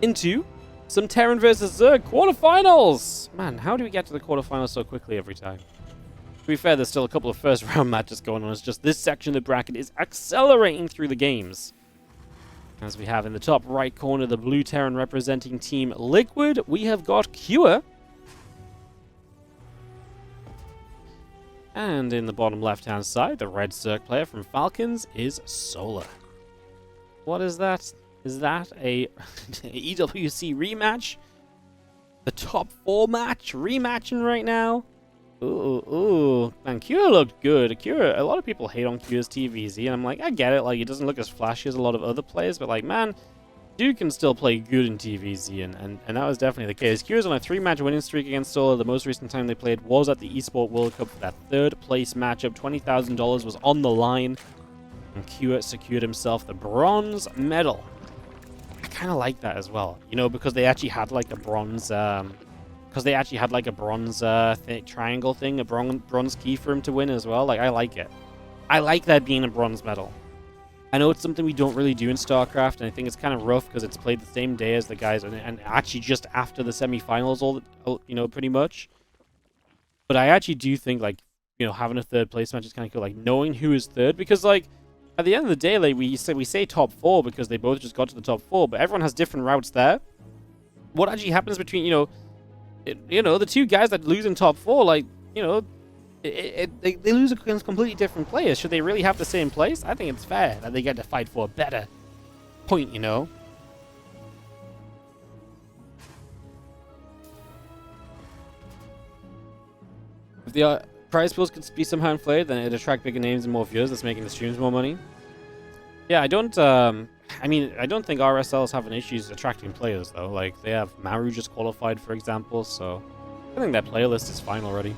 into some Terran versus Zerg quarterfinals. Man, how do we get to the quarterfinals so quickly every time? To be fair, there's still a couple of first round matches going on. It's just this section of the bracket is accelerating through the games. As we have in the top right corner, the blue Terran representing Team Liquid, we have got Cure. And in the bottom left-hand side, the red Zerg player from Falcons is Solar. What is that? Is that a EWC rematch? The top 4 match rematching right now? Ooh. Man, Cure looked good. Cure, a lot of people hate on Cure's TVZ, and I'm like, I get it. Like, he doesn't look as flashy as a lot of other players, but like, man, dude can still play good in TVZ, and that was definitely the case. Cure's on a 3-match winning streak against Solar. The most recent time they played was at the eSports World Cup for that 3rd place matchup. $20,000 was on the line, and Cure secured himself the bronze medal. I kind of like that as well, you know, because they actually had like a bronze, triangle thing, a bronze key for him to win as well. Like, I like it. I like that being a bronze medal. I know it's something we don't really do in StarCraft, and I think it's kind of rough because it's played the same day as the guys, and actually just after the semifinals, pretty much. But I actually do think, like, you know, having a 3rd place match is kind of cool, like, knowing who is 3rd, because, like, at the end of the day, like, we say top 4 because they both just got to the top 4, but everyone has different routes there. What actually happens between, the 2 guys that lose in top 4, like, you know, they lose against completely different players. Should they really have the same place? I think it's fair that they get to fight for a better point, you know? If the prize pools could be somehow inflated, then it'd attract bigger names and more viewers. That's making the streams more money. Yeah, I don't think RSL is having issues attracting players, though. Like, they have Maru just qualified, for example, so I think that playlist is fine already.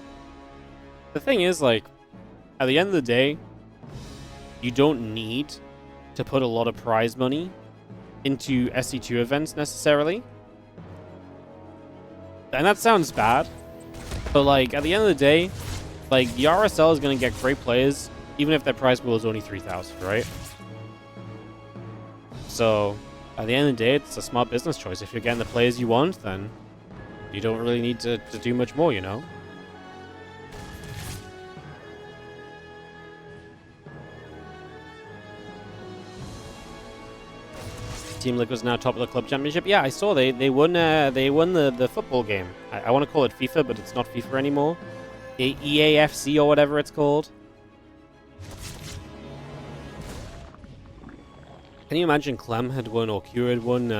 The thing is, like, at the end of the day, you don't need to put a lot of prize money into SC2 events, necessarily. And that sounds bad, but, like, at the end of the day, like, the RSL is going to get great players, even if their prize pool is only 3,000, right? So, at the end of the day, it's a smart business choice. If you're getting the players you want, then you don't really need to do much more, you know? Team Liquid's now top of the club championship. Yeah, I saw they won the football game. I want to call it FIFA, but it's not FIFA anymore. EAFC or whatever it's called. Can you imagine Clem had won or Cure had won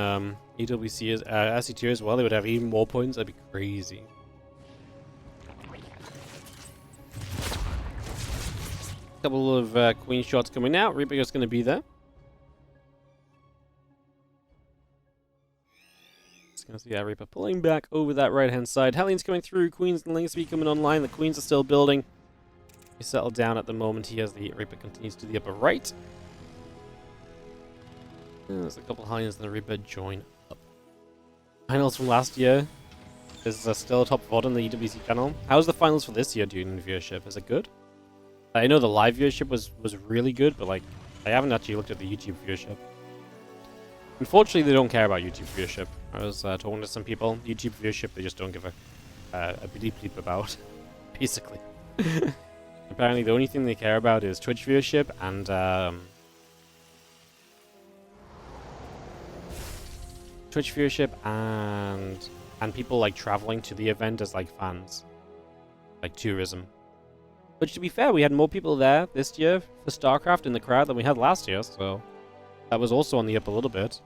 EWC SC2 as well? They would have even more points. That'd be crazy. Couple of Queen shots coming out. Reaper is going to be there. Going to see that Reaper pulling back over that right-hand side. Hellions coming through. Queens and Lings coming online. The Queens are still building. He settled down at the moment. He has the Reaper continues to the upper right. And there's a couple of Hellions and the Reaper join up. Finals from last year. Is still top VOD on the EWC channel. How's the finals for this year doing in viewership? Is it good? I know the live viewership was really good, but like I haven't actually looked at the YouTube viewership. Unfortunately, they don't care about YouTube viewership. I was talking to some people. YouTube viewership, they just don't give a bleep about, basically. Apparently, the only thing they care about is Twitch viewership and people like traveling to the event as like fans, like tourism. Which, to be fair, we had more people there this year for StarCraft in the crowd than we had last year, so that was also on the up a little bit.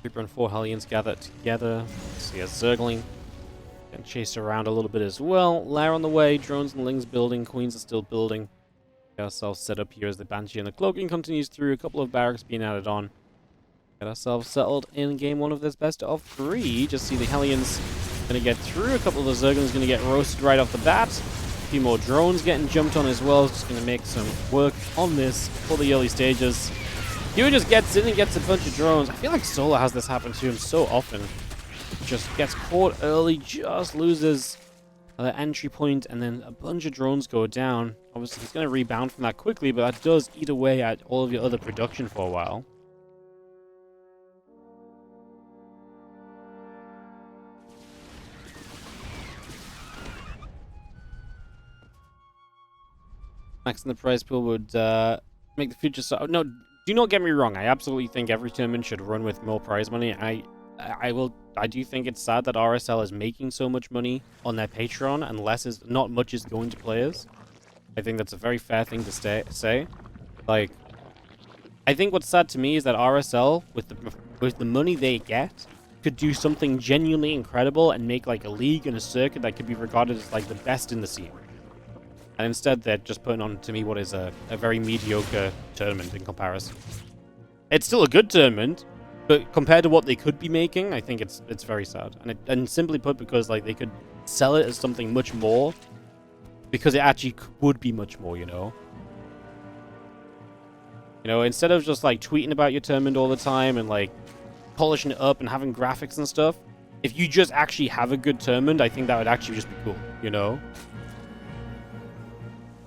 Reaper and 4 Hellions gathered together. See a Zergling getting chased around a little bit as well. Lair on the way, drones and Lings building, Queens are still building. Get ourselves set up here as the Banshee and the Cloaking continues through. A couple of barracks being added on. Get ourselves settled in game 1 of this best of 3. Just see the Hellions going to get through. A couple of the Zerglings going to get roasted right off the bat. A few more drones getting jumped on as well. Just going to make some work on this for the early stages. He just gets in and gets a bunch of drones. I feel like Solar has this happen to him so often. Just gets caught early, just loses the entry point, and then a bunch of drones go down. Obviously, he's going to rebound from that quickly, but that does eat away at all of your other production for a while. Maxing the prize pool would make the future so... No, do not get me wrong. I absolutely think every tournament should run with more prize money. I do think it's sad that RSL is making so much money on their Patreon and not much is going to players. I think that's a very fair thing to say. Like, I think what's sad to me is that RSL, with the money they get, could do something genuinely incredible and make like a league and a circuit that could be regarded as like the best in the scene. And instead, they're just putting on, to me, what is a very mediocre tournament in comparison. It's still a good tournament, but compared to what they could be making, I think it's very sad. And simply put, because like they could sell it as something much more, because it actually would be much more, you know? You know, instead of just like tweeting about your tournament all the time and like polishing it up and having graphics and stuff, if you just actually have a good tournament, I think that would actually just be cool, you know?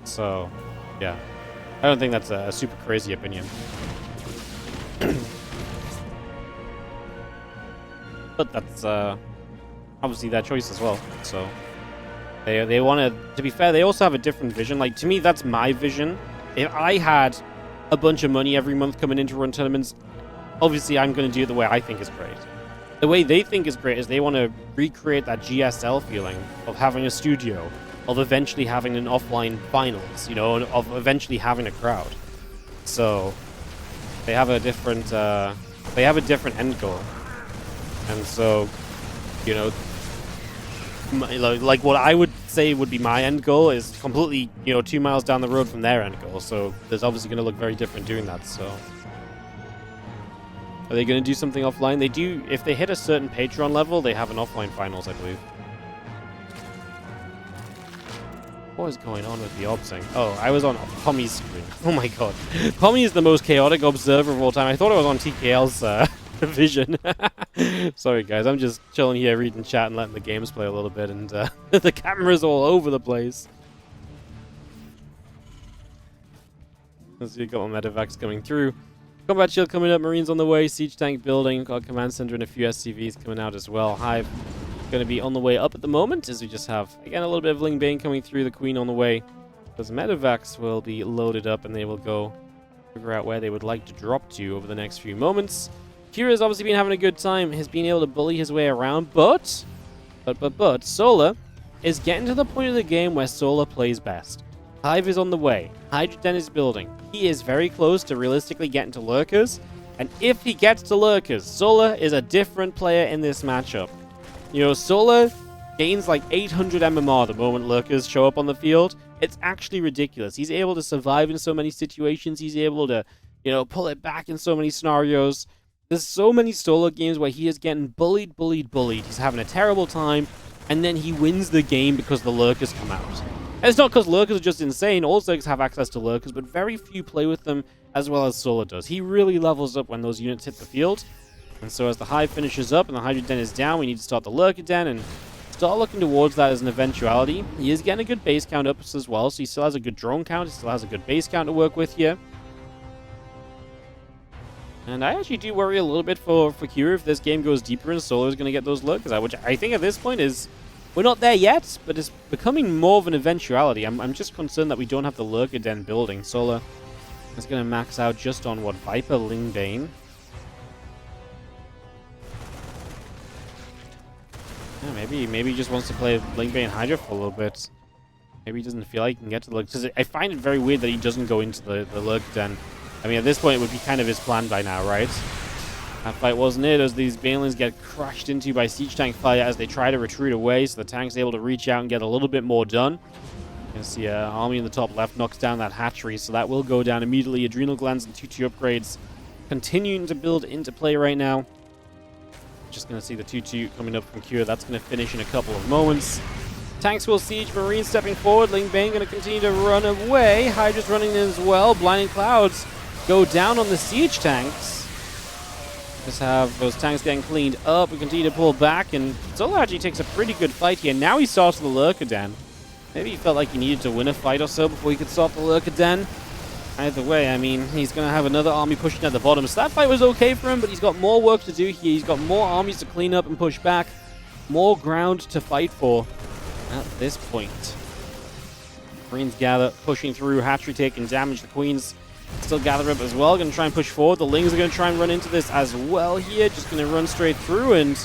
So, yeah. I don't think that's a super crazy opinion. But that's obviously their choice as well. So, they want to be fair, they also have a different vision. Like, to me, that's my vision. If I had a bunch of money every month coming in to run tournaments, obviously I'm going to do it the way I think is great. The way they think is great is they want to recreate that GSL feeling of having a studio, of eventually having an offline finals, you know, of eventually having a crowd. So they have a different end goal. And so, you know, like what I would say would be my end goal is completely, you know, 2 miles down the road from their end goal. So there's obviously going to look very different doing that. So are they going to do something offline? They do. If they hit a certain Patreon level, they have an offline finals, I believe. What is going on with the obsing? Oh, I was on Pommy's screen. Oh my god. Pommy is the most chaotic observer of all time. I thought I was on TKL's vision. Sorry guys, I'm just chilling here reading chat and letting the games play a little bit, and the camera's all over the place. Let's see, got my medevacs coming through. Combat shield coming up, Marines on the way, siege tank building, got command center and a few SCVs coming out as well. Hive going to be on the way up at the moment, as we just have, again, a little bit of Ling Bane coming through, the Queen on the way. Those medevacs will be loaded up, and they will go figure out where they would like to drop to over the next few moments. Kira's obviously been having a good time, has been able to bully his way around, but Solar is getting to the point of the game where Solar plays best. Hive is on the way. Hydrogen is building. He is very close to realistically getting to Lurkers, and if he gets to Lurkers, Solar is a different player in this matchup. You know, Solar gains like 800 MMR the moment Lurkers show up on the field. It's actually ridiculous. He's able to survive in so many situations. He's able to, you know, pull it back in so many scenarios. There's so many Solar games where he is getting bullied. He's having a terrible time, and then he wins the game because the Lurkers come out. And it's not because Lurkers are just insane. All Zergs have access to Lurkers, but very few play with them as well as Solar does. He really levels up when those units hit the field. And so as the Hive finishes up and the Hydra Den is down, we need to start the Lurker Den and start looking towards that as an eventuality. He is getting a good base count up as well, so he still has a good drone count. He still has a good base count to work with here. And I actually do worry a little bit for Kira if this game goes deeper and Solar is going to get those Lurkers out, which I think at this point is... We're not there yet, but it's becoming more of an eventuality. I'm just concerned that we don't have the Lurker Den building. Solar is going to max out just on, what, Viper, Ling Bane. Yeah, maybe he just wants to play Ling Bane Hydra for a little bit. Maybe he doesn't feel like he can get to the Lurker. Because I find it very weird that he doesn't go into the Lurker Den. I mean, at this point, it would be kind of his plan by now, right? That fight wasn't it, as these Banelings get crushed into by siege tank fire as they try to retreat away, so the tank's able to reach out and get a little bit more done. You can see Army in the top left knocks down that hatchery, so that will go down immediately. Adrenal glands and 2-2 upgrades continuing to build into play right now. Just going to see the 2-2 coming up from Cure. That's going to finish in a couple of moments. Tanks will siege, Marines stepping forward. Ling Bane going to continue to run away. Hydra's running in as well. Blinding Clouds go down on the siege tanks. Just have those tanks getting cleaned up. We continue to pull back, and Solar actually takes a pretty good fight here. Now he starts the Lurker Den. Maybe he felt like he needed to win a fight or so before he could start the Lurker Den. Either way, I mean, he's going to have another army pushing at the bottom. So that fight was okay for him, but he's got more work to do here. He's got more armies to clean up and push back. More ground to fight for at this point. Marines gather, pushing through. Hatchery taking damage. The Queens still gather up as well. Going to try and push forward. The Lings are going to try and run into this as well here. Just going to run straight through and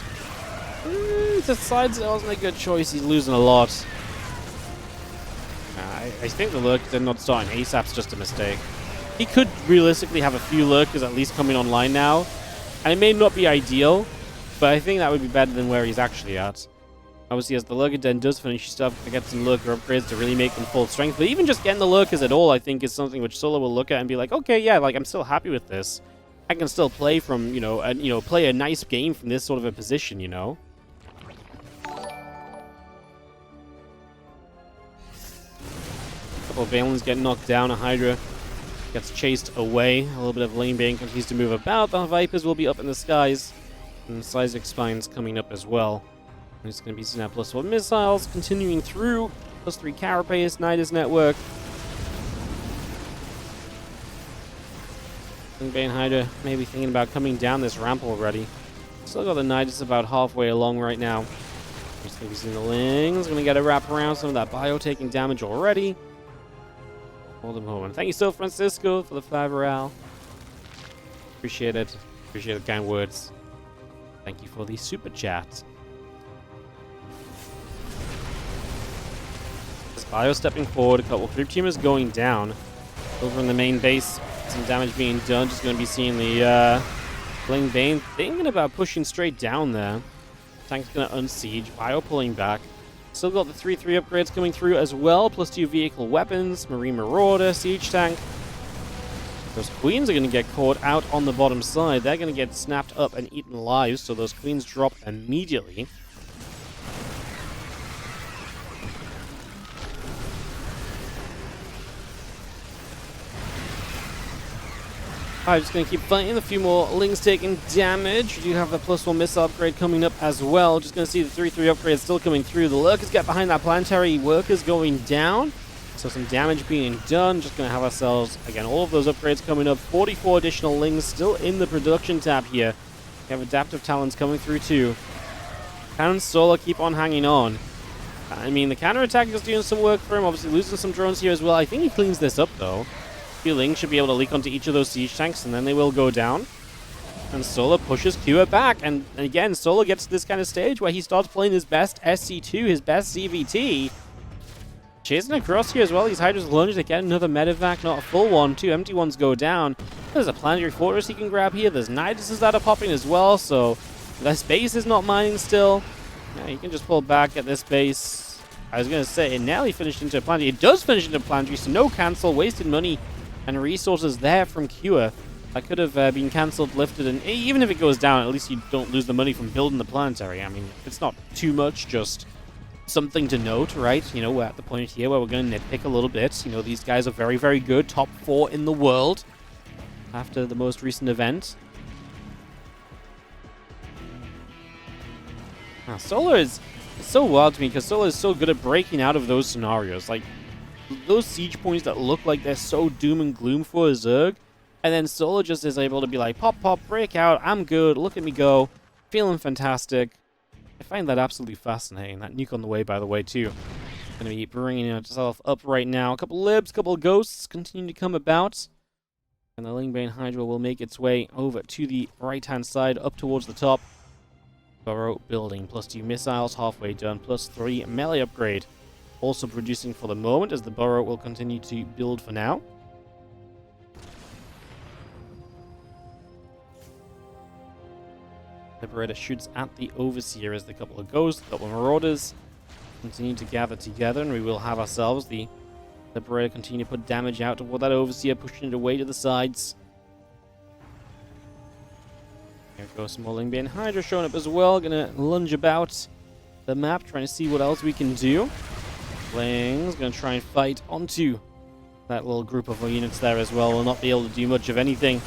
decides it wasn't a good choice. He's losing a lot. I think the Lurkers not starting ASAP's just a mistake. He could realistically have a few Lurkers at least coming online now. And it may not be ideal, but I think that would be better than where he's actually at. Obviously, as the Lurker Den does finish stuff, to get some Lurker upgrades to really make them full strength. But even just getting the Lurkers at all, I think, is something which Solar will look at and be like, okay, yeah, like I'm still happy with this. I can still play from, play a nice game from this sort of a position, you know. A couple of Valens get knocked down. A Hydra gets chased away. A little bit of lane bane continues to move about. The Vipers will be up in the skies. And Seismic Spine's coming up as well. It's going to be Snap +1 missiles, continuing through. +3 Carapace, Nidus Network. Bane Hydra maybe thinking about coming down this ramp already. Still got the Nidus about halfway along right now. Just going to be seeing the Lings. Going to get a wrap around some of that bio taking damage already. Hold them home. Thank you so, Francisco, for the 5 Real. Appreciate it. Appreciate the kind words. Thank you for the super chat. Bio stepping forward, a couple of group teamers going down. Over in the main base, some damage being done. Just going to be seeing the Bling Bane thinking about pushing straight down there. Tank's going to unsiege. Bio pulling back. Still got the 3/3 upgrades coming through as well. +2 vehicle weapons, Marine Marauder, Siege Tank. Those Queens are going to get caught out on the bottom side. They're going to get snapped up and eaten alive, so those Queens drop immediately. I'm just going to keep fighting. A few more Lings taking damage. We do have the +1 missile upgrade coming up as well. Just going to see the 3/3 upgrade still coming through. The Lurkers get behind that planetary. Workers going down. So some damage being done. Just going to have ourselves, again, all of those upgrades coming up. 44 additional Lings still in the production tab here. We have Adaptive Talons coming through too. Can Solar keep on hanging on? I mean, the counterattack is doing some work for him. Obviously losing some drones here as well. I think he cleans this up though. Lings should be able to leak onto each of those siege tanks, and then they will go down. And Solar pushes Kua back, and again, Solar gets to this kind of stage where he starts playing his best SC2, his best ZvT. Chasing across here as well, these Hydras lunge to get another medevac, not a full one. 2 empty ones go down. There's a planetary fortress he can grab here. There's Niduses that are popping as well, so this base is not mining still. Yeah, you can just pull back at this base. I was going to say, it nearly finished into a planetary. It does finish into a planetary, so no cancel, wasted money and resources there from Kua. That could have been cancelled, lifted, and even if it goes down, at least you don't lose the money from building the planetary. I mean, it's not too much, just something to note, right? You know, we're at the point here where we're going to nitpick a little bit. You know, these guys are very, very good. Top 4 in the world after the most recent event. Now, Solar is so wild to me because Solar is so good at breaking out of those scenarios. Like, those siege points that look like they're so doom and gloom for a Zerg, and then Solar just is able to be like, pop, pop, break out, I'm good, look at me go, feeling fantastic. I find that absolutely fascinating. That nuke on the way, by the way, too. Going to be bringing itself up right now. A couple libs, a couple ghosts continue to come about. And the Lingbane Hydra will make its way over to the right-hand side, up towards the top. Burrow building, +2 missiles, halfway done, +3 melee upgrade. Also producing for the moment, as the Burrow will continue to build for now. Liberator shoots at the Overseer as the couple of Ghosts, a couple of Marauders continue to gather together, and we will have ourselves the Liberator continue to put damage out toward that Overseer, pushing it away to the sides. Here goes some more Lingbane Hydra showing up as well, gonna lunge about the map, trying to see what else we can do. Ling's gonna try and fight onto that little group of units there as well. Will not be able to do much of anything.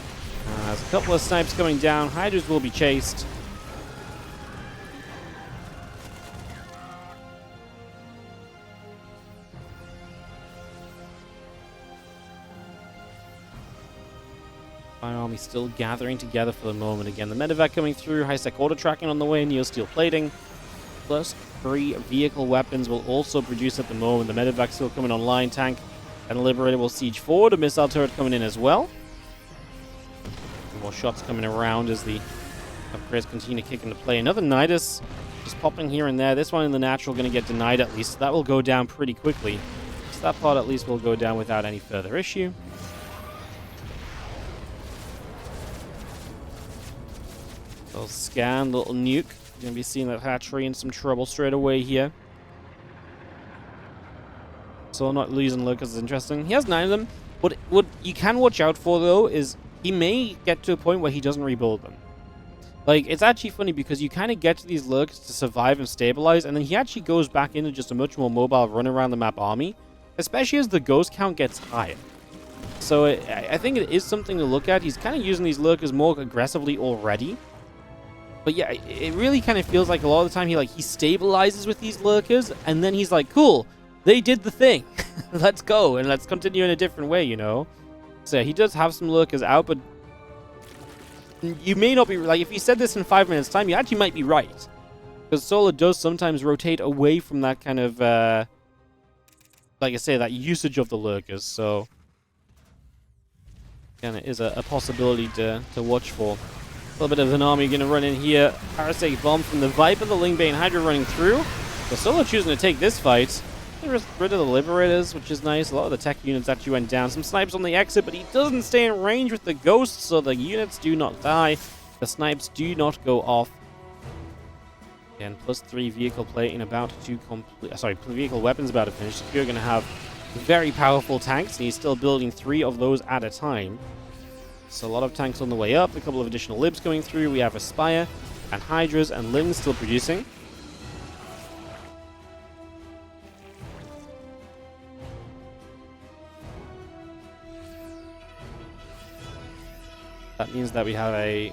There's a couple of snipes coming down. Hydras will be chased. Fire Army still gathering together for the moment again. The medevac coming through, high-sec auto tracking on the way, Neo Steel plating. Plus 3 vehicle weapons will also produce at the moment. The medevac still coming online. Tank and Liberator will siege forward. A missile turret coming in as well. More shots coming around as the upgrades continue to kick into play. Another Nidus just popping here and there. This one in the natural going to get denied at least. So that will go down pretty quickly. So that part at least will go down without any further issue. Little scan, little nuke. You're going to be seeing that hatchery in some trouble straight away here. So not losing Lurkers is interesting. He has 9 of them. What you can watch out for, though, is he may get to a point where he doesn't rebuild them. Like, it's actually funny because you kind of get to these Lurkers to survive and stabilize, and then he actually goes back into just a much more mobile run around the map army, especially as the ghost count gets higher. So I think it is something to look at. He's kind of using these Lurkers more aggressively already. But yeah, it really kind of feels like a lot of the time he stabilizes with these Lurkers, and then he's like, cool, they did the thing. Let's go, and let's continue in a different way, you know? So yeah, he does have some Lurkers out, but you may not be, like, if you said this in 5 minutes time, you actually might be right. Because Solar does sometimes rotate away from that kind of, like I say, that usage of the Lurkers, so again, it is a possibility to watch for. A little bit of an army going to run in here. Parasite Bomb from the Viper, the Lingbane Hydra running through. So Solo choosing to take this fight. Get rid of the Liberators, which is nice. A lot of the tech units actually went down. Some snipes on the exit, but he doesn't stay in range with the Ghosts, so the units do not die. The snipes do not go off. Again, +3 vehicle play in about to complete. Sorry, vehicle weapons about to finish. So you're going to have very powerful tanks, and he's still building 3 of those at a time. So a lot of tanks on the way up, a couple of additional libs going through. We have Aspire and Hydras and Lings still producing. That means that we have a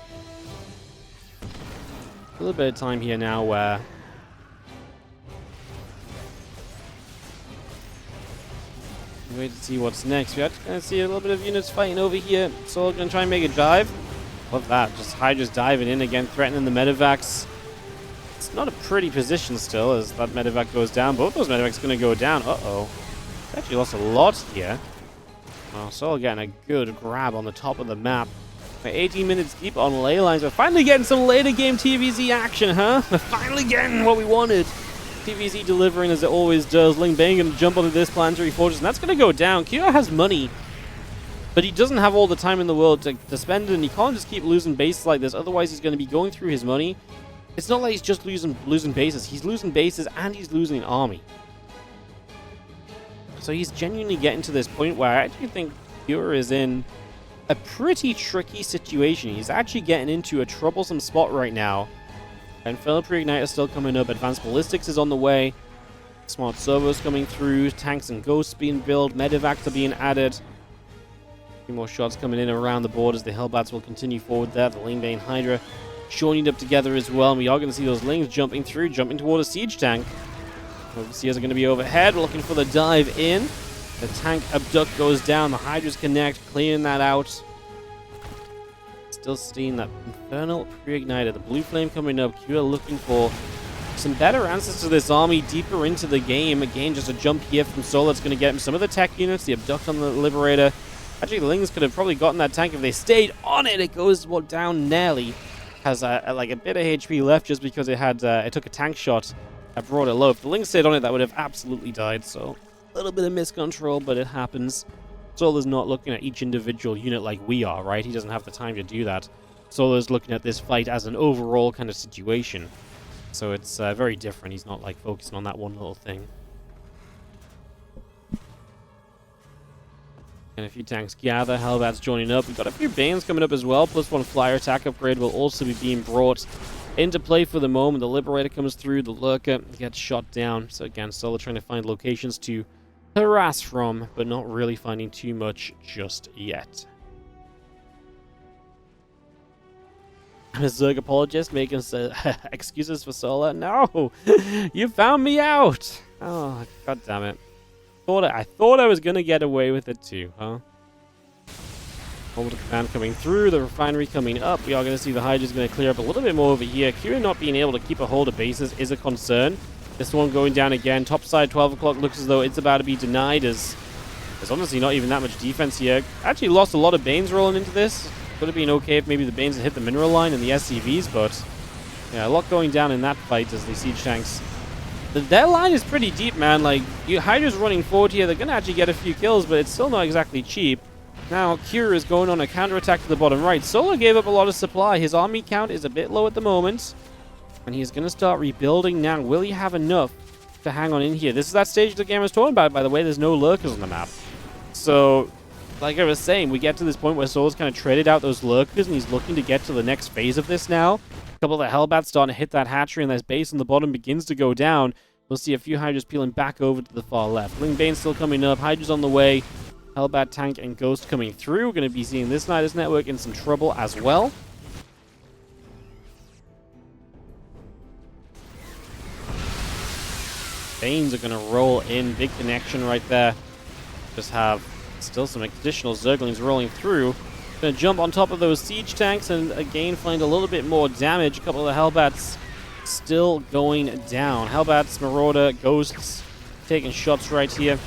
little bit of time here now where wait to see what's next. We actually going to see a little bit of units fighting over here. So we're going to try and make a dive. Love that. Just Hydra's diving in again, threatening the medevacs. It's not a pretty position still as that medevac goes down. Both those medevacs going to go down. Uh-oh. Actually lost a lot here. Oh, so getting a good grab on the top of the map. We're 18 minutes deep on ley lines. We're finally getting some later game TVZ action, huh? We're finally getting what we wanted. TVZ delivering as it always does. Ling Bang going to jump onto this planetary fortress, and that's going to go down. Kira has money, but he doesn't have all the time in the world to spend it, and he can't just keep losing bases like this. Otherwise, he's going to be going through his money. It's not like he's just losing bases. He's losing bases, and he's losing an army. So he's genuinely getting to this point where I actually think Kira is in a pretty tricky situation. He's actually getting into a troublesome spot right now. Infernal Pre-Ignite is still coming up. Advanced Ballistics is on the way. Smart servos coming through. Tanks and Ghosts being built. Medevacs are being added. A few more shots coming in around the board as the Hellbats will continue forward there. The Lingbane Hydra joining up together as well. And we are going to see those Lings jumping through, jumping toward a siege tank. Overseers are going to be overhead, looking for the dive in. The tank abduct goes down. The Hydras connect, clearing that out. Still seeing that Infernal Pre-Ignited. The Blue Flame coming up. Kira looking for some better answers to this army deeper into the game. Again, just a jump here from Solar. It's going to get him some of the tech units. The Abduct on the Liberator. Actually, the Lings could have probably gotten that tank if they stayed on it. It goes down nearly. Has like a bit of HP left just because it had it took a tank shot. I brought it low. If the Lings stayed on it, that would have absolutely died. So a little bit of miscontrol, but it happens. Solar's not looking at each individual unit like we are, right? He doesn't have the time to do that. Solar's looking at this fight as an overall kind of situation. So it's very different. He's not like focusing on that one little thing. And a few tanks gather. Hellbats joining up. We've got a few Banes coming up as well. +1 flyer attack upgrade will also be being brought into play for the moment. The Liberator comes through. The Lurker gets shot down. So again, Solar trying to find locations to harass from, but not really finding too much just yet. I'm a Zerg apologist making excuses for Solar. No! You found me out! Oh, god damn it. I thought I was gonna get away with it too, huh? Orbital command coming through, the refinery coming up. We are going to see the Hydra's going to clear up a little bit more over here. Kira not being able to keep a hold of bases is a concern. This one going down again. Top side, 12 o'clock looks as though it's about to be denied as there's honestly not even that much defense here. Actually lost a lot of Banes rolling into this. Could have been okay if maybe the Banes had hit the mineral line and the SCVs, but yeah, a lot going down in that fight as the siege tanks. Their line is pretty deep, man. Like, Hydra's running forward here. They're going to actually get a few kills, but it's still not exactly cheap. Now, Kira is going on a counterattack to the bottom right. Solar gave up a lot of supply. His army count is a bit low at the moment, and he's going to start rebuilding now. Will he have enough to hang on in here? This is that stage the game I was talking about, by the way. There's no lurkers on the map. So, like I was saying, we get to this point where Solar's kind of traded out those lurkers, and he's looking to get to the next phase of this now. A couple of the Hellbats starting to hit that hatchery, and that base on the bottom begins to go down. We'll see a few Hydras peeling back over to the far left. Bane still coming up. Hydra's on the way. Hellbat tank and Ghost coming through. We're going to be seeing this Nidus network in some trouble as well. Banes are going to roll in. Big connection right there. Just have still some additional Zerglings rolling through. Going to jump on top of those siege tanks and again find a little bit more damage. A couple of the Hellbats still going down. Hellbats, Marauder, Ghosts taking shots right here.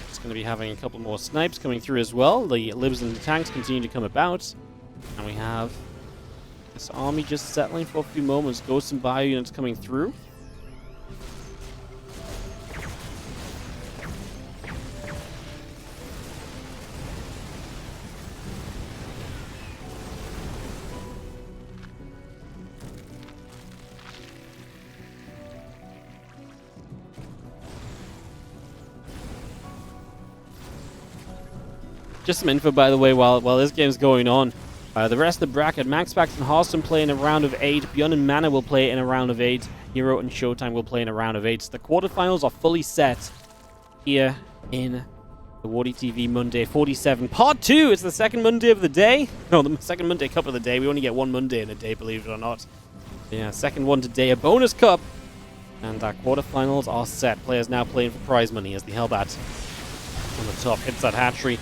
It's going to be having a couple more snipes coming through as well. The libs and the tanks continue to come about. And we have this army just settling for a few moments. Ghosts and bio units coming through. Just some info, by the way, while this game's going on. The rest of the bracket, Max Pax and Hearthstone play in a round of 8. Beyond and Mana will play in a round of 8. Hero and Showtime will play in a round of 8. So the quarterfinals are fully set here in the WardiTV Monday 47. Part 2! It's the second Monday of the day. No, the second Monday Cup of the day. We only get one Monday in a day, believe it or not. Yeah, second one today. A bonus cup. And our quarterfinals are set. Players now playing for prize money as the Hellbat on the top hits that hatchery.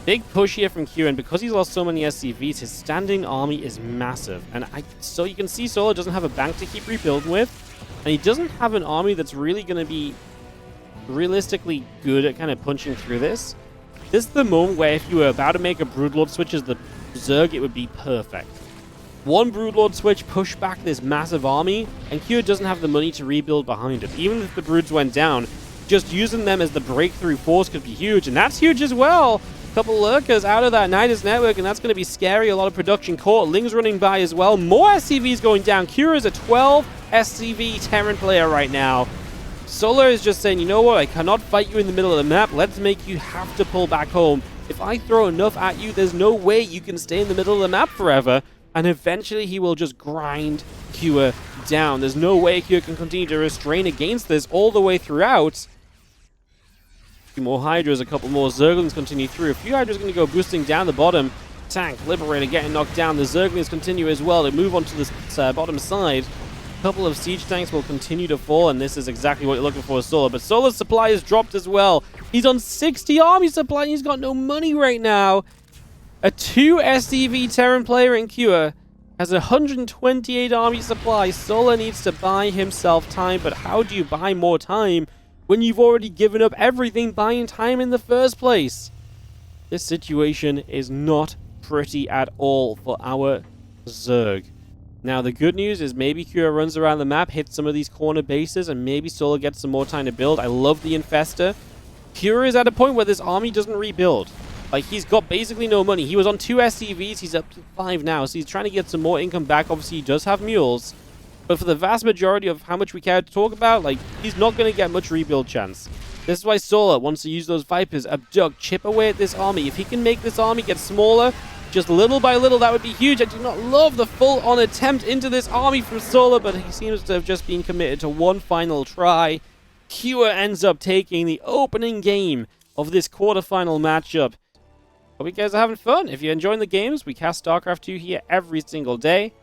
Big push here from Q, and because he's lost so many SCVs, his standing army is massive. And so you can see Solar doesn't have a bank to keep rebuilding with, and he doesn't have an army that's really going to be realistically good at kind of punching through this. This is the moment where if you were about to make a Broodlord switch as the Zerg, it would be perfect. One Broodlord switch, push back this massive army, and Q doesn't have the money to rebuild behind it. Even if the Broods went down, just using them as the breakthrough force could be huge, and that's huge as well. Couple lurkers out of that Nidus network, and that's going to be scary. A lot of production caught. Ling's running by as well. More SCVs going down. Kira's a 12 SCV Terran player right now. Solar is just saying, you know what? I cannot fight you in the middle of the map. Let's make you have to pull back home. If I throw enough at you, there's no way you can stay in the middle of the map forever. And eventually he will just grind Kira down. There's no way Kira can continue to restrain against this all the way throughout. More Hydras, a couple more Zerglings continue through. A few Hydras going to go boosting down the bottom. Tank, Liberator getting knocked down. The Zerglings continue as well to move on to this bottom side. A couple of siege tanks will continue to fall, and this is exactly what you're looking for with Solar. But Solar's supply has dropped as well. He's on 60 army supply, and he's got no money right now. A 2 SCV Terran player in Cure has 128 army supply. Solar needs to buy himself time, but how do you buy more time when you've already given up everything buying time in the first place? This situation is not pretty at all for our Zerg. Now, the good news is maybe Kira runs around the map, hits some of these corner bases, and maybe Solar gets some more time to build. I love the Infester. Kira is at a point where this army doesn't rebuild. Like, he's got basically no money. He was on 2 SCVs, he's up to 5 now, so he's trying to get some more income back. Obviously, he does have mules. But for the vast majority of how much we care to talk about, like, he's not going to get much rebuild chance. This is why Solar wants to use those Vipers, abduct, chip away at this army. If he can make this army get smaller, just little by little, that would be huge. I do not love the full-on attempt into this army from Solar, but he seems to have just been committed to one final try. Kua ends up taking the opening game of this quarterfinal matchup. Hope you guys are having fun. If you're enjoying the games, we cast StarCraft 2 here every single day.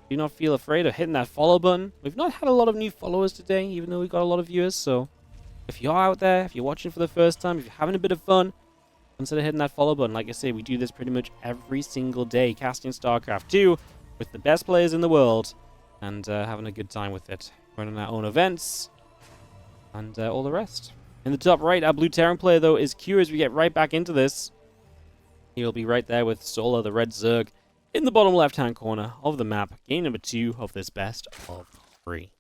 Do not feel afraid of hitting that follow button. We've not had a lot of new followers today, even though we've got a lot of viewers. So if you're out there, if you're watching for the first time, if you're having a bit of fun, consider hitting that follow button. Like I say, we do this pretty much every single day, casting StarCraft 2 with the best players in the world and having a good time with it. Running our own events, and all the rest. In the top right, our blue Terran player, though, is Q as we get right back into this. He'll be right there with Solar, the red Zerg, in the bottom left-hand corner of the map. Game number 2 of this best of 3.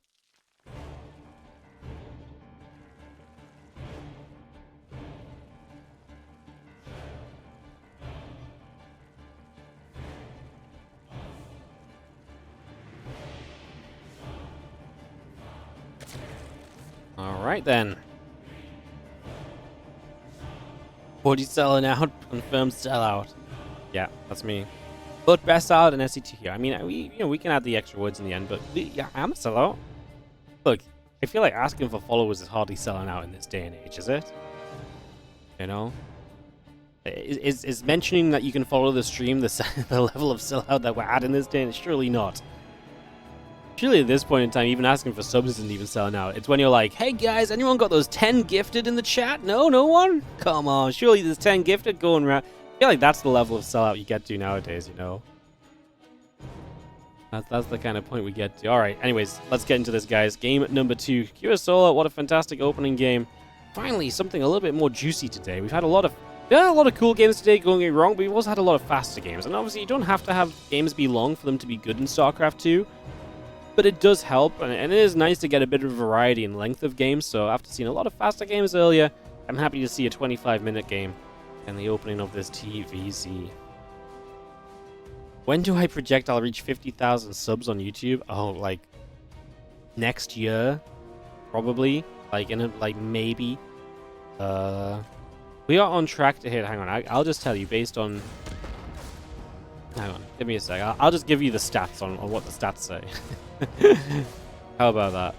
Alright then. 40 selling out, confirmed sellout. Yeah, that's me. But best out and SCT here. I mean, we can add the extra words in the end, but yeah, I'm a sellout. Look, I feel like asking for followers is hardly selling out in this day and age, is it? You know? Is mentioning that you can follow the stream the level of sellout that we're at in this day and age? Surely not. Surely at this point in time, even asking for subs isn't even selling out. It's when you're like, hey guys, anyone got those 10 gifted in the chat? No, no one? Come on, surely there's 10 gifted going around. I feel like that's the level of sellout you get to nowadays, you know? That's the kind of point we get to. Alright, anyways, let's get into this, guys. Game number 2. QSOLA, what a fantastic opening game. Finally, something a little bit more juicy today. We've had a lot of cool games today, going wrong, but we've also had a lot of faster games. And obviously, you don't have to have games be long for them to be good in StarCraft 2. But it does help, and it is nice to get a bit of variety in length of games. So after seeing a lot of faster games earlier, I'm happy to see a 25-minute game and the opening of this TVZ. When do I project I'll reach 50,000 subs on YouTube? Oh, like next year, probably. Maybe. We are on track to hit. Hang on, I'll just tell you based on. Hang on, give me a sec. I'll just give you the stats on what the stats say. How about that?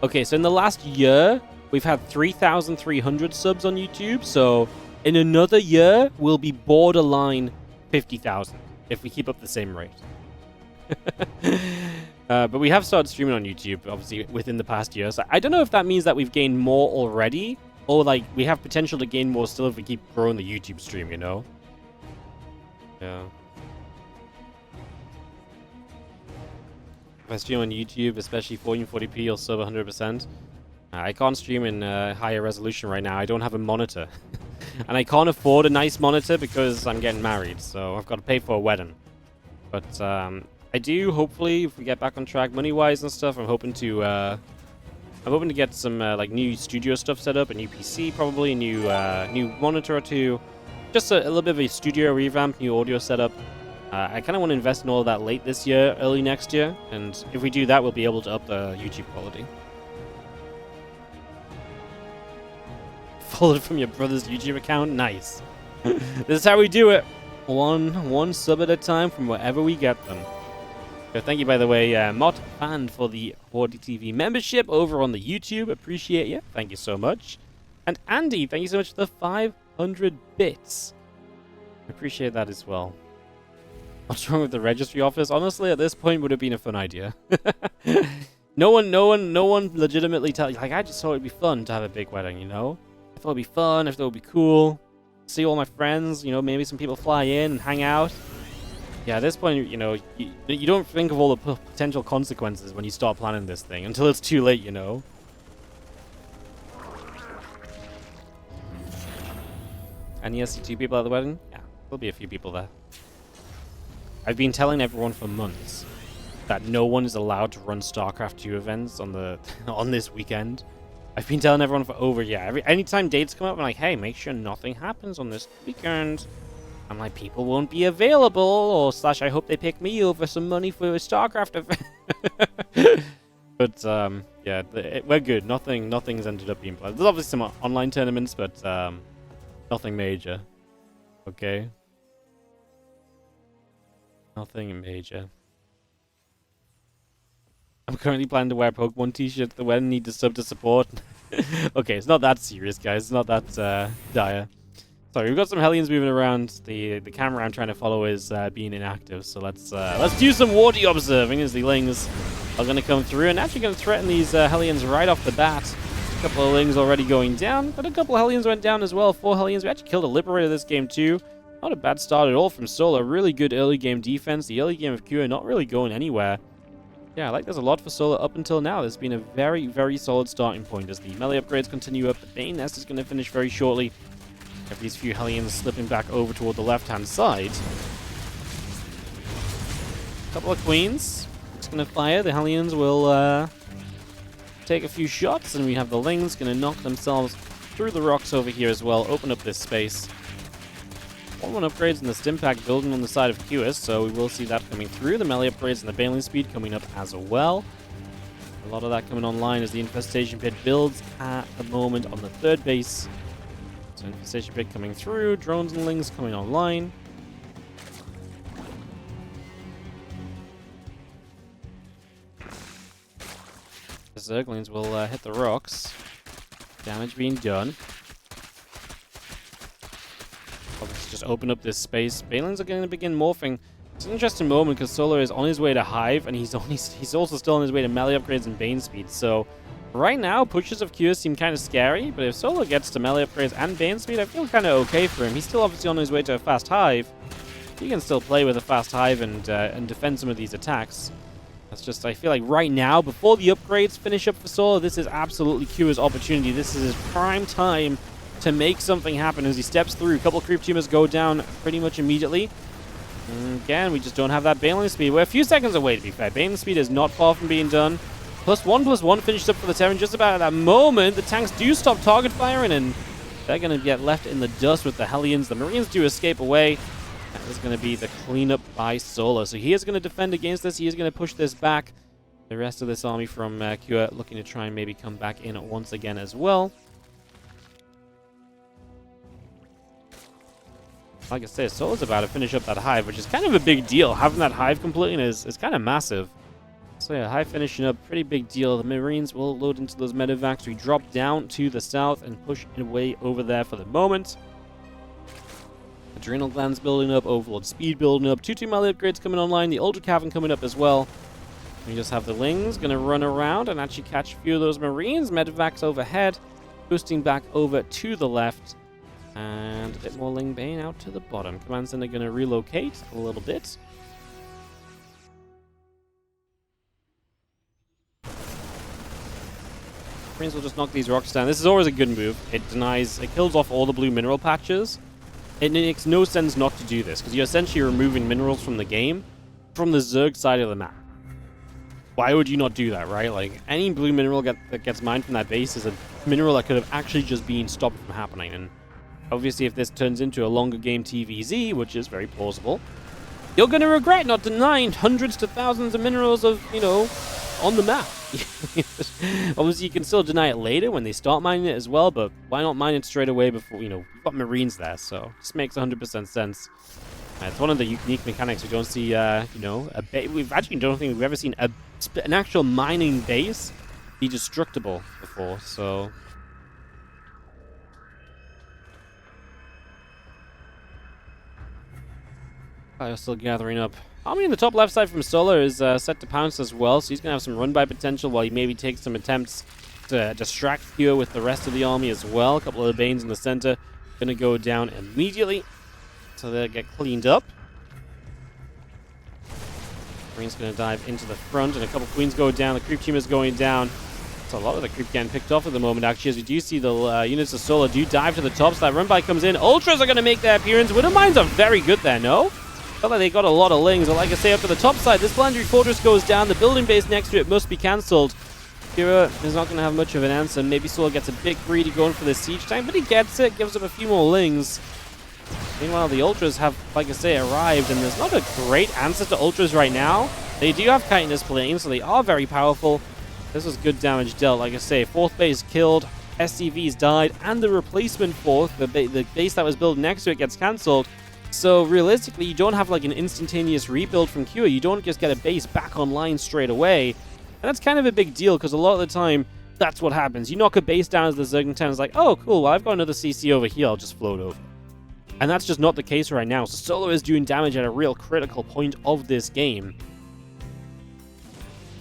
Okay, so in the last year, we've had 3,300 subs on YouTube. So in another year, we'll be borderline 50,000 if we keep up the same rate. But we have started streaming on YouTube, obviously, within the past year. So I don't know if that means that we've gained more already, or like we have potential to gain more still if we keep growing the YouTube stream, you know? Yeah. If I stream on YouTube, especially 1440p, you'll sub 100%. I can't stream in higher resolution right now. I don't have a monitor. And I can't afford a nice monitor because I'm getting married, so I've got to pay for a wedding. But I do, hopefully, if we get back on track money-wise and stuff, I'm hoping to get some like new studio stuff set up, a new PC probably, a new monitor or two, just a little bit of a studio revamp, new audio setup. I kind of want to invest in all of that late this year, early next year, and if we do that, we'll be able to up the YouTube quality. Followed from your brother's YouTube account, nice. This is how we do it. One sub at a time from wherever we get them. So thank you, by the way, Mott Fan, for the WardiTV membership over on the YouTube. Appreciate you. Thank you so much. And Andy, thank you so much for the 500 bits. Appreciate that as well. What's wrong with the registry office? Honestly, at this point, would have been a fun idea. No one legitimately tell you. Like, I just thought it'd be fun to have a big wedding, you know? I thought it'd be fun. I thought it'd be cool. See all my friends, you know, maybe some people fly in and hang out. Yeah, at this point, you know, you don't think of all the potential consequences when you start planning this thing until it's too late, you know? Any SC2 people at the wedding? Yeah, there'll be a few people there. I've been telling everyone for months that no one is allowed to run StarCraft 2 events on the on this weekend. I've been telling everyone for over, yeah, anytime dates come up, I'm like, hey, make sure nothing happens on this weekend. I'm like, people won't be available, or / I hope they pick me over some money for a StarCraft event. But, yeah, we're good. Nothing's ended up being played. There's obviously some online tournaments, but nothing major. Okay? Nothing major. I'm currently planning to wear a Pokemon t-shirt at the wedding. Need to sub to support. Okay, it's not that serious, guys. It's not that dire. Sorry, we've got some Hellions moving around. The camera I'm trying to follow is being inactive. So let's do some Wardy observing as the Lings are going to come through and actually going to threaten these Hellions right off the bat. A couple of Lings already going down, but a couple of Hellions went down as well. 4 Hellions. We actually killed a Liberator this game too. Not a bad start at all from Solar. Really good early game defense. The early game of Kua not really going anywhere. Yeah, I like this a lot for Solar up until now. There's been a very, very solid starting point as the melee upgrades continue up. The Bane Nest is going to finish very shortly. Have these few Hellions slipping back over toward the left-hand side. Couple of Queens. It's going to fire. The Hellions will take a few shots, and we have the Lings going to knock themselves through the rocks over here as well. Open up this space. 1-1 upgrades and the Stimpak building on the side of QS, so we will see that coming through. The melee upgrades and the Baneling speed coming up as well. A lot of that coming online as the Infestation Pit builds at the moment on the third base. So Infestation Pit coming through, drones and Lings coming online. The Zerglings will hit the rocks. Damage being done. Let's just open up this space. Balins are going to begin morphing. It's an interesting moment because Solar is on his way to Hive, and he's also still on his way to melee upgrades and Bane speed. So right now, pushes of Q seem kind of scary, but if Solar gets to melee upgrades and Bane speed, I feel kind of okay for him. He's still obviously on his way to a fast Hive. He can still play with a fast Hive and defend some of these attacks. That's just, I feel like right now, before the upgrades finish up for Solar, this is absolutely Q's opportunity. This is his prime time to make something happen as he steps through. A couple of creep tumors go down pretty much immediately. And again, we just don't have that Baneling speed. We're a few seconds away, to be fair. Baneling speed is not far from being done. +1/+1 finished up for the Terran. Just about at that moment, the tanks do stop target firing, and they're going to get left in the dust with the Hellions. The Marines do escape away. That is going to be the cleanup by Solar. So he is going to defend against this. He is going to push this back. The rest of this army from Kua looking to try and maybe come back in once again as well. Like I said, Solar's about to finish up that Hive, which is kind of a big deal. Having that Hive completing is kind of massive. So yeah, Hive finishing up, pretty big deal. The Marines will load into those medevacs. We drop down to the south and push away over there for the moment. Adrenal glands building up, Overlord speed building up, 2-2 melee upgrades coming online, the Ultra Cavern coming up as well. We just have the Lings going to run around and actually catch a few of those Marines. Medevacs overhead, boosting back over to the left. And a bit more Ling Bane out to the bottom. Command Center going to relocate a little bit. Marines will just knock these rocks down. This is always a good move. It kills off all the blue mineral patches. It makes no sense not to do this, because you're essentially removing minerals from the game, from the Zerg side of the map. Why would you not do that, right? Like, any blue mineral that gets mined from that base is a mineral that could have actually just been stopped from happening. And obviously, if this turns into a longer game TVZ, which is very plausible, you're going to regret not denying hundreds to thousands of minerals of, on the map. Obviously, you can still deny it later when they start mining it as well, but why not mine it straight away before, we've got Marines there, so this makes 100% sense. It's one of the unique mechanics. We don't see, we actually don't think we've ever seen an actual mining base be destructible before, so... Fire's still gathering up. Army in the top left side from Solar is set to pounce as well, so he's going to have some run-by potential while he maybe takes some attempts to distract Kua with the rest of the army as well. A couple of the Banes in the center going to go down immediately, so they'll get cleaned up. Marine's going to dive into the front, and a couple Queens go down. The Creep Team is going down. So a lot of the creep getting picked off at the moment, actually, as we do see the units of Solar do dive to the top, so that run-by comes in. Ultras are going to make their appearance. Widow Mines are very good there, no? Felt like they got a lot of Lings, but like I say, up to the top side, this Planetary Fortress goes down. The building base next to it must be cancelled. Kira is not going to have much of an answer. Maybe Solar gets a bit greedy going for this siege tank, but he gets it, gives up a few more Lings. Meanwhile, the Ultras have, like I say, arrived, and there's not a great answer to Ultras right now. They do have chitinous playing, so they are very powerful. This was good damage dealt, like I say. Fourth base killed, SCVs died, and the replacement fourth, the base that was built next to it, gets cancelled. So realistically, you don't have like an instantaneous rebuild from Kua. You don't just get a base back online straight away. And that's kind of a big deal, because a lot of the time, that's what happens. You knock a base down as the Zerg town is like, oh, cool, well, I've got another CC over here, I'll just float over. And that's just not the case right now. So Solar is doing damage at a real critical point of this game.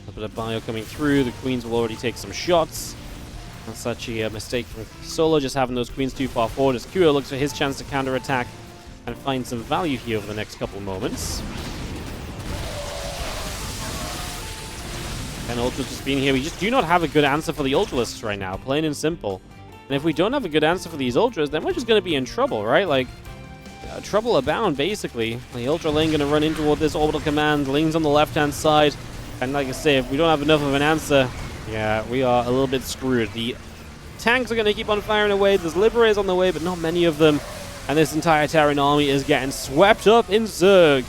A bit of bio coming through. The Queens will already take some shots. That's actually a mistake from Solar, just having those Queens too far forward as Kua looks for his chance to counterattack. and find some value here over the next couple of moments. And Ultra's just being here. We just do not have a good answer for the Ultralists right now, plain and simple. And if we don't have a good answer for these Ultras, then we're just going to be in trouble, right? Like, trouble abound, basically. The Ultra lane going to run in toward this orbital command. Ling's on the left-hand side. And like I say, if we don't have enough of an answer, yeah, we are a little bit screwed. The tanks are going to keep on firing away. There's Liberators on the way, but not many of them. And this entire Terran army is getting swept up in Zerg.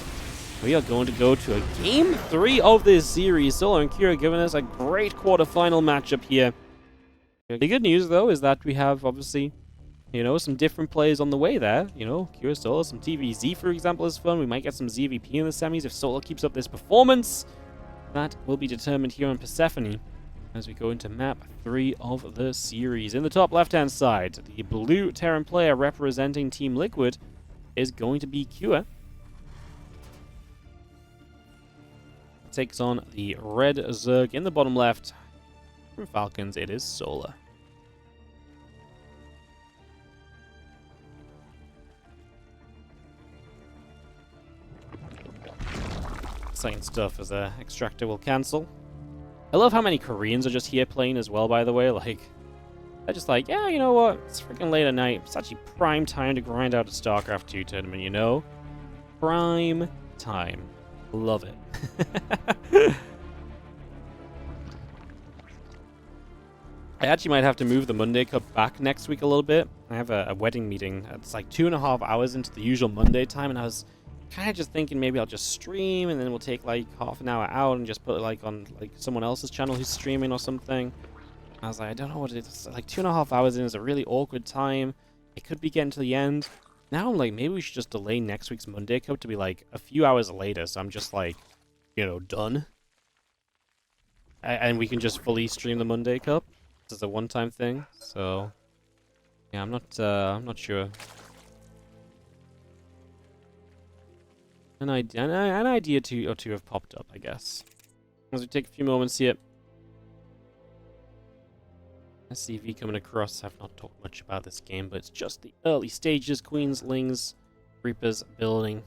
We are going to go to a Game 3 of this series. Solar and Kira giving us a great quarterfinal matchup here. The good news, though, is that we have, obviously, you know, some different plays on the way there. You know, Kira Solar, some TVZ, for example, is fun. We might get some ZvP in the semis if Solar keeps up this performance. That will be determined here on Persephone as we go into map 3 of the series. In the top left-hand side, the blue Terran player representing Team Liquid is going to be Kira. Takes on the red Zerg in the bottom left. From Falcons, it is Solar. Exciting stuff as Extractor will cancel. I love how many Koreans are just here playing as well, by the way. Like, they're just like, yeah, you know what? It's freaking late at night. It's actually prime time to grind out a StarCraft 2 tournament, you know? Prime time. Love it. I actually might have to move the Monday Cup back next week a little bit. I have a wedding meeting. It's like 2.5 hours into the usual Monday time, and I was kind of just thinking maybe I'll just stream, and then we'll take like half an hour out and just put it like on like someone else's channel who's streaming or something. I was like, I don't know what it is. Like 2.5 hours in is a really awkward time. It could be getting to the end. Now I'm like, maybe we should just delay next week's Monday Cup to be like a few hours later, so I'm just like, you know, done. And we can just fully stream the Monday Cup. This is a one-time thing, so yeah, I'm not sure. An idea or two have popped up, I guess. As we take a few moments here. SCV coming across. I've not talked much about this game, but it's just the early stages. Queens, Lings, Reapers building.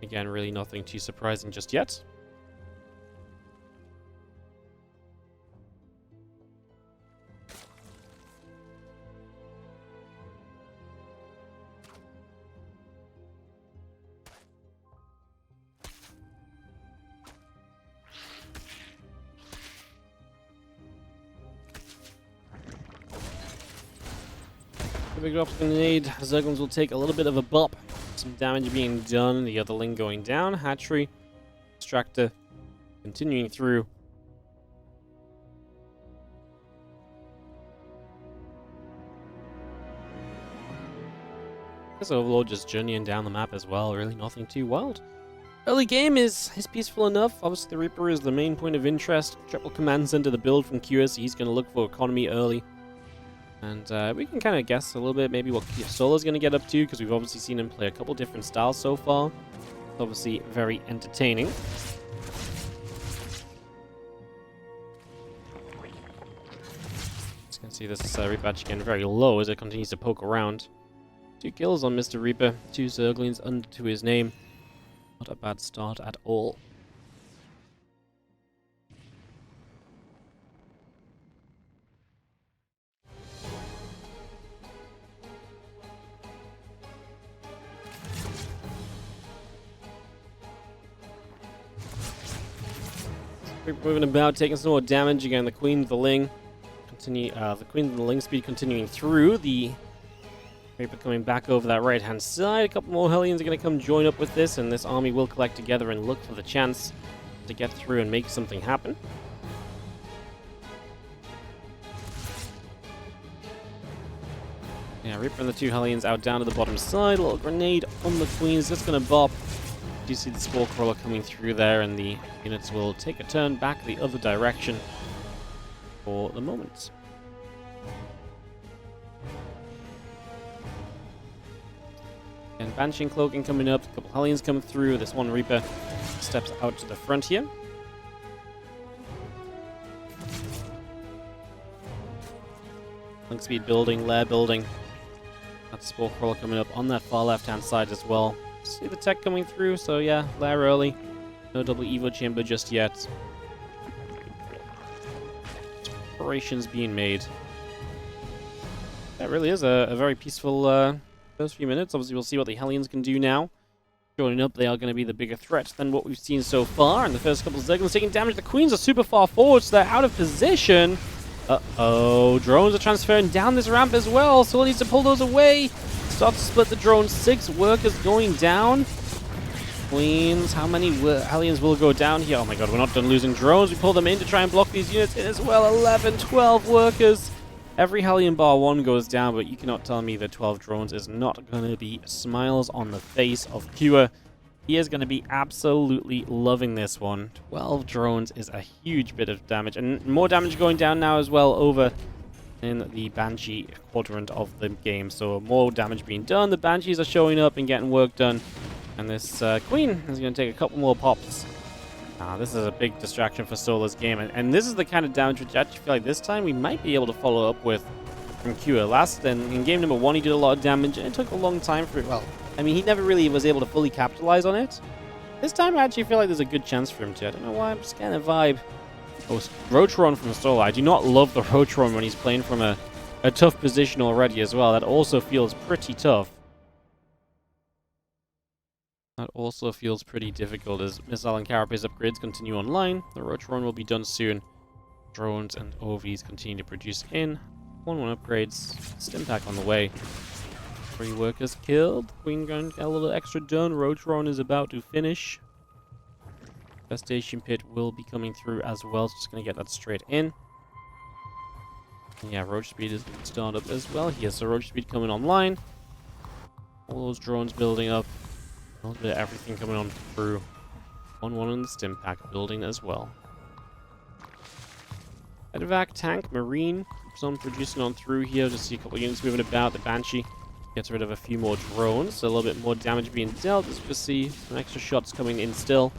Again, really nothing too surprising just yet. The big drops grenade. Zerglings will take a little bit of a bump. Some damage being done. The other Ling going down. Hatchery. Extractor continuing through. This Overlord just journeying down the map as well. Really nothing too wild. Early game is peaceful enough. Obviously the Reaper is the main point of interest. Triple command center to build from Kira, so he's going to look for economy early. And we can kind of guess a little bit maybe what Solar's going to get up to, because we've obviously seen him play a couple different styles so far. It's obviously very entertaining. Just going to see this Reaper actually getting very low as it continues to poke around. 2 kills on Mr. Reaper, 2 Zerglings under to his name. Not a bad start at all. Moving about, taking some more damage. Again, the Queen of the Ling the Queen of the Ling speed continuing through. The Reaper coming back over that right-hand side. A couple more Hellions are going to come join up with this, and this army will collect together and look for the chance to get through and make something happen. Yeah, Reaper and the 2 Hellions out down to the bottom side. A little grenade on the Queens. That's going to bop. You see the Spore Crawler coming through there, and the units will take a turn back the other direction for the moment. And Banshee Cloaking coming up, a couple Hellions coming through. This one Reaper steps out to the front here. Link speed building, lair building. That Spore Crawler coming up on that far left-hand side as well. See the tech coming through, so yeah, lair early. No double Evo chamber just yet. Preparations being made. That really is a very peaceful first few minutes. Obviously, we'll see what the Hellions can do now. Joining up, they are going to be the bigger threat than what we've seen so far in the first couple of seconds. Taking damage, the Queens are super far forward, so they're out of position. Uh-oh, drones are transferring down this ramp as well. Solar needs to pull those away. Start to split the drones. 6 workers going down. Queens, how many Hellions will go down here? Oh my god, we're not done losing drones. We pull them in to try and block these units in as well. 11, 12 workers. Every Hellion bar 1 goes down, but you cannot tell me that 12 drones is not going to be smiles on the face of Kua. He is going to be absolutely loving this one. 12 drones is a huge bit of damage, and more damage going down now as well over in the Banshee quadrant of the game. So more damage being done. The Banshees are showing up and getting work done, and this Queen is going to take a couple more pops. This is a big distraction for Solar's game, and this is the kind of damage which I actually feel like this time we might be able to follow up with from Kua. Last, in game number 1, he did a lot of damage, and it took a long time for it. Well, I mean, he never really was able to fully capitalize on it. This time, I actually feel like there's a good chance for him to. I don't know why, I'm just getting a vibe. Oh, Rotron from Solar. I do not love the Rotron when he's playing from a tough position already as well. That also feels pretty tough. That also feels pretty difficult as Missile and Carapace upgrades continue online. The Rotron will be done soon. Drones and OVs continue to produce in. 1-1 upgrades. Stim pack on the way. 3 workers killed. Queen Gun got a little extra done. Rotron is about to finish. Infestation Pit will be coming through as well. So just going to get that straight in. And yeah, Roach Speed is going to start up as well here. So Roach Speed coming online. All those drones building up. A little bit of everything coming on through. 1-1 in the stim pack building as well. Medevac, tank, marine, some producing on through here. Just see a couple of units moving about. The Banshee gets rid of a few more drones. So a little bit more damage being dealt. As we see some extra shots coming in still.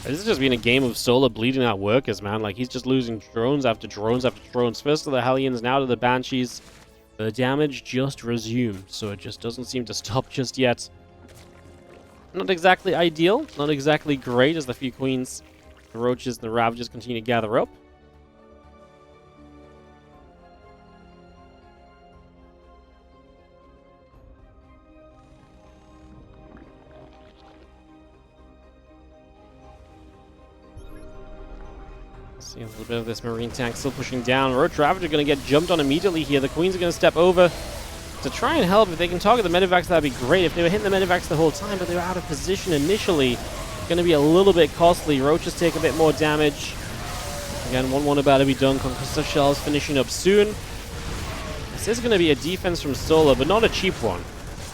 This has just been a game of Solar bleeding out workers, man. Like, he's just losing drones after drones after drones. First to the Hellions, now to the Banshees. The damage just resumed, so it just doesn't seem to stop just yet. Not exactly ideal, not exactly great as the few Queens, the Roaches, and the Ravages continue to gather up. See a little bit of this Marine tank still pushing down. Roach Ravager going to get jumped on immediately here. The Queens are going to step over to try and help. If they can target the Medivacs, that'd be great. If they were hitting the Medivacs the whole time, but they were out of position initially, going to be a little bit costly. Roaches take a bit more damage. Again, 1-1 about to be done. Conquest Shells finishing up soon. This is going to be a defense from Solar, but not a cheap one.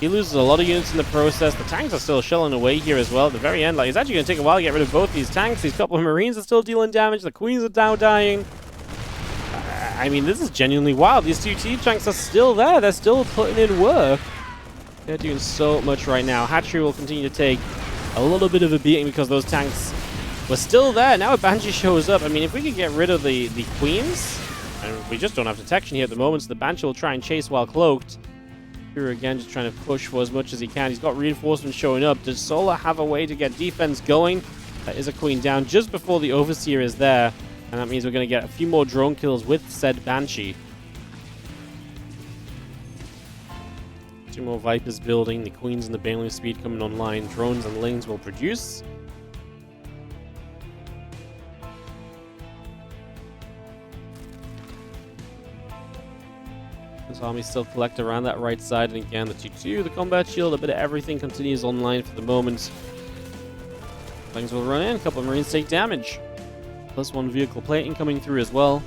He loses a lot of units in the process. The tanks are still shelling away here as well. At the very end, like, it's actually going to take a while to get rid of both these tanks. These couple of Marines are still dealing damage. The Queens are now dying. I mean, this is genuinely wild. These 2 T-tanks are still there. They're still putting in work. They're doing so much right now. Hatchery will continue to take a little bit of a beating because those tanks were still there. Now a Banshee shows up. I mean, if we could get rid of the Queens, and we just don't have detection here at the moment, so the Banshee will try and chase while cloaked. Here again, just trying to push for as much as he can. He's got reinforcements showing up. Does Solar have a way to get defense going? That is a Queen down just before the Overseer is there. And that means we're going to get a few more drone kills with said Banshee. 2 more Vipers building. The Queens and the Baneling Speed coming online. Drones and Lings will produce. This army still collect around that right side, and again the 2-2, the combat shield, a bit of everything continues online for the moment. Things will run in, a couple of Marines take damage. +1 vehicle plating coming through as well.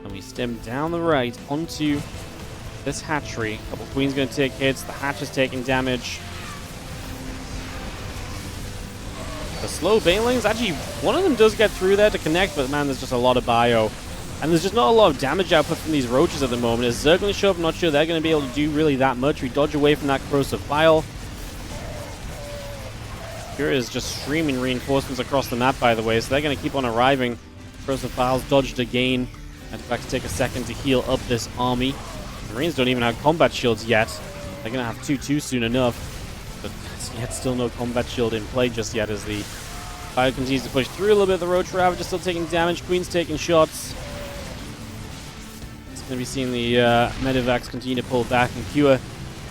And we stem down the right onto this hatchery. A couple of Queens going to take hits, the hatch is taking damage. The slow Banelings, actually one of them does get through there to connect, but man, there's just a lot of bio. And there's just not a lot of damage output from these Roaches at the moment. As Zergling show up, I'm not sure they're going to be able to do really that much. We dodge away from that corrosive bile. Here is just streaming reinforcements across the map, by the way, so they're going to keep on arriving. Files dodged again. Medvacs take a second to heal up this army. The Marines don't even have combat shields yet. They're going to have two soon enough. But yet still no combat shield in play just yet as the fire continues to push through a little bit. The Roach Ravager still taking damage. Queen's taking shots. It's going to be seeing the Medivacs continue to pull back, and Cure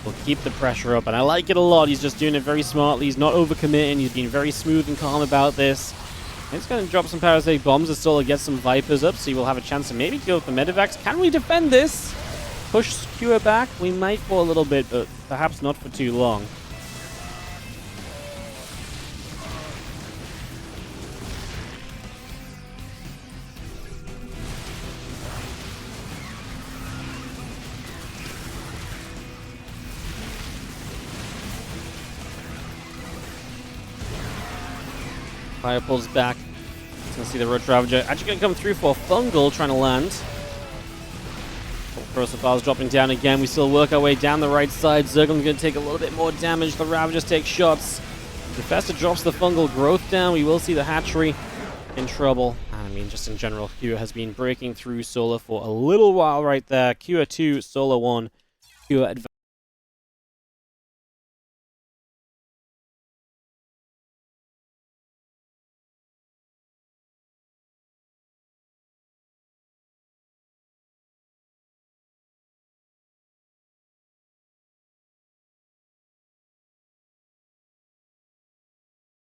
will keep the pressure up. And I like it a lot. He's just doing it very smartly. He's not overcommitting. He's being very smooth and calm about this. He's going to drop some parasitic bombs as Solar gets some Vipers up, so he will have a chance to maybe kill the Medivacs. Can we defend this? Push Cure back? We might for a little bit, but perhaps not for too long. Fire pulls back. He's going to see the Roach Ravager actually going to come through for Fungal, trying to land. Files dropping down again. We still work our way down the right side. Zergling's going to take a little bit more damage. The Ravagers take shots. Infestor drops the Fungal growth down. We will see the Hatchery in trouble. I mean, just in general, Cure has been breaking through Solar for a little while right there. Cure 2, Solar 1. Cure advanced.